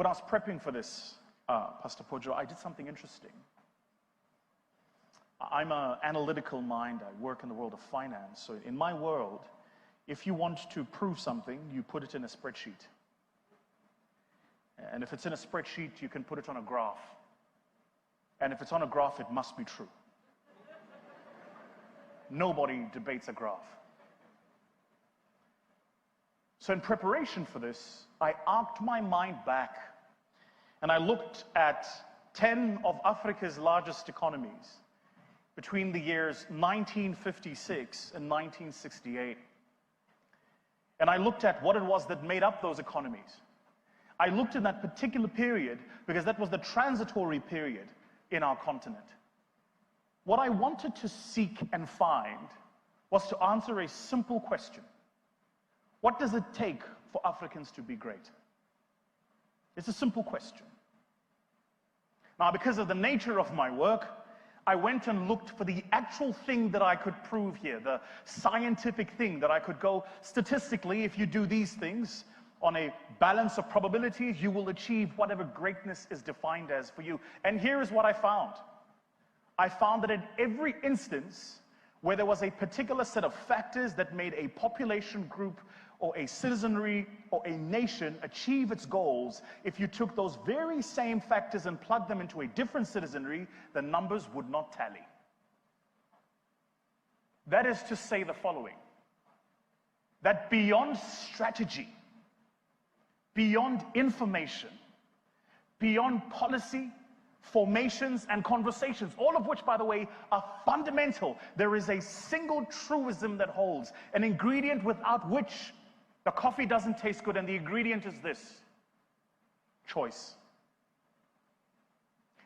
When I was prepping for this, Pastor Pojo, I did something interesting. I'm an analytical mind. I work in the world of finance. So in my world, if you want to prove something, you put it in a spreadsheet. And if it's in a spreadsheet, you can put it on a graph. And if it's on a graph, it must be true. Nobody debates a graph. So in preparation for this, I arced my mind back and I looked at 10 of Africa's largest economies between the years 1956 and 1968. And I looked at what it was that made up those economies. I looked in that particular period because that was the transitory period in our continent. What I wanted to seek and find was to answer a simple question. What does it take for Africans to be great? It's a simple question. Now, because of the nature of my work, I went and looked for the actual thing that I could prove here, the scientific thing that I could go statistically, if you do these things on a balance of probabilities, you will achieve whatever greatness is defined as for you. And here is what I found. I found that in every instance where there was a particular set of factors that made a population group or a citizenry or a nation achieve its goals, if you took those very same factors and plugged them into a different citizenry, the numbers would not tally. That is to say the following, that beyond strategy, beyond information, beyond policy, formations and conversations, all of which, by the way, are fundamental, there is a single truism that holds, an ingredient without which the coffee doesn't taste good, and the ingredient is this: choice.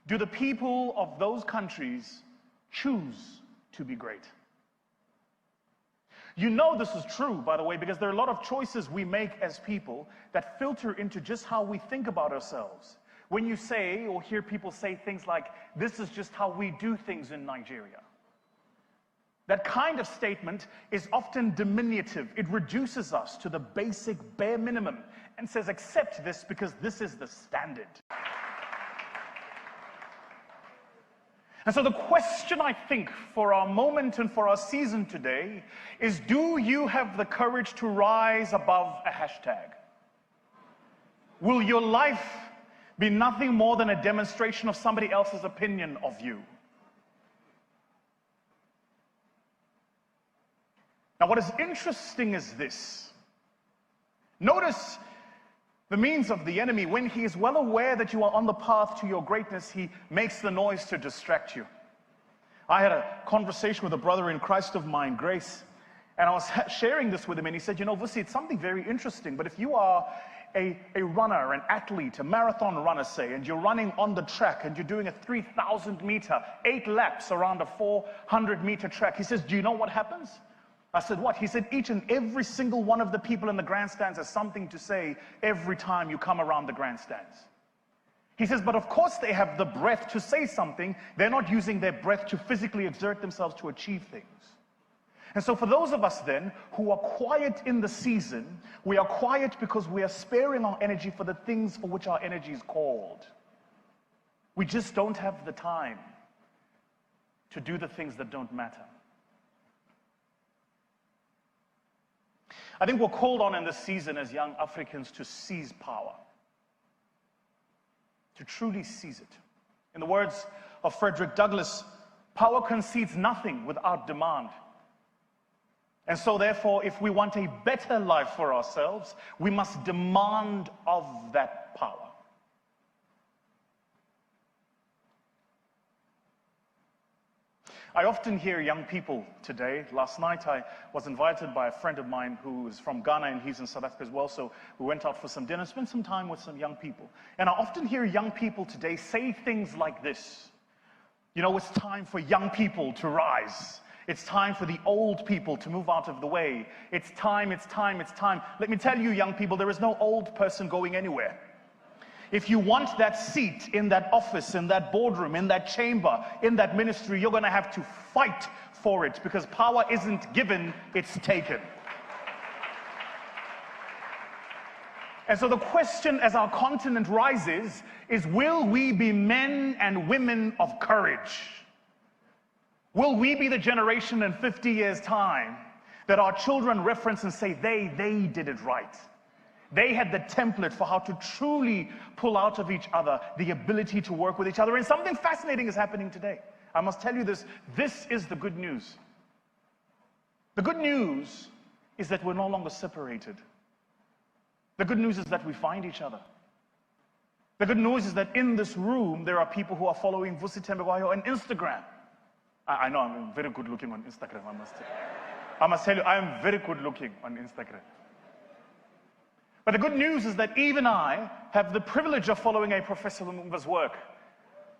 Do the people of those countries choose to be great? You know this is true, by the way, because there are a lot of choices we make as people that filter into just how we think about ourselves. When you say or hear people say things like, this is just how we do things in Nigeria, that kind of statement is often diminutive. It reduces us to the basic bare minimum and says, accept this because this is the standard. And so the question, I think, for our moment and for our season today is, do you have the courage to rise above a hashtag? Will your life be nothing more than a demonstration of somebody else's opinion of you? Now, what is interesting is this. Notice the means of the enemy. When he is well aware that you are on the path to your greatness, he makes the noise to distract you. I had a conversation with a brother in Christ of mine, Grace, and I was sharing this with him, and he said, you know, Vusi, it's something very interesting, but if you are a runner, an athlete, a marathon runner, say, and you're running on the track and you're doing a 3,000 meter, 8 laps around a 400 meter track, he says, do you know what happens? I said, what? He said, each and every single one of the people in the grandstands has something to say every time you come around the grandstands. He says, but of course they have the breath to say something. They're not using their breath to physically exert themselves to achieve things. And so for those of us then who are quiet in the season, we are quiet because we are sparing our energy for the things for which our energy is called. We just don't have the time to do the things that don't matter. I think we're called on in this season as young Africans to seize power, to truly seize it. In the words of Frederick Douglass, power concedes nothing without demand. And so therefore, if we want a better life for ourselves, we must demand of that power. I often hear young people today. Last night I was invited by a friend of mine who is from Ghana, and he's in South Africa as well, so we went out for some dinner, spent some time with some young people. And I often hear young people today say things like this. You know, it's time for young people to rise. It's time for the old people to move out of the way. It's time, it's time, it's time. Let me tell you, young people, there is no old person going anywhere. If you want that seat in that office, in that boardroom, in that chamber, in that ministry, you're going to have to fight for it, because power isn't given, it's taken. And so the question as our continent rises is, will we be men and women of courage? Will we be the generation in 50 years' time that our children reference and say, they did it right? They had the template for how to truly pull out of each other the ability to work with each other. And something fascinating is happening today. I must tell you this. This is the good news. The good news is that we're no longer separated. The good news is that we find each other. The good news is that in this room, there are people who are following Vusi Thembekwayo on Instagram. I know I'm very good looking on Instagram, I must tell you, I am very good looking on Instagram. But the good news is that even I have the privilege of following a Professor Lumumba's work.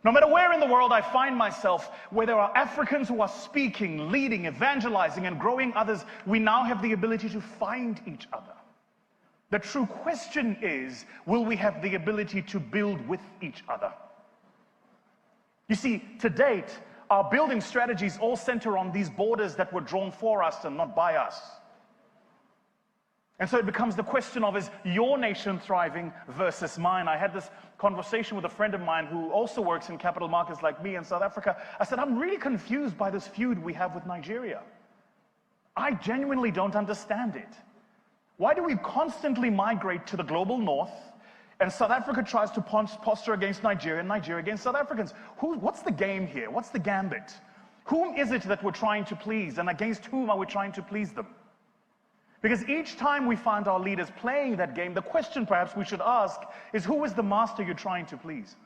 No matter where in the world I find myself, where there are Africans who are speaking, leading, evangelizing, and growing others, we now have the ability to find each other. The true question is, will we have the ability to build with each other? You see, to date, our building strategies all center on these borders that were drawn for us and not by us. And so it becomes the question of, is your nation thriving versus mine? I had this conversation with a friend of mine who also works in capital markets like me in South Africa. I said, I'm really confused by this feud we have with Nigeria. I genuinely don't understand it. Why do we constantly migrate to the global north, and South Africa tries to posture against Nigeria and Nigeria against South Africans? What's the game here? What's the gambit? Whom is it that we're trying to please, and against whom are we trying to please them? Because each time we find our leaders playing that game, the question perhaps we should ask is, who is the master you're trying to please?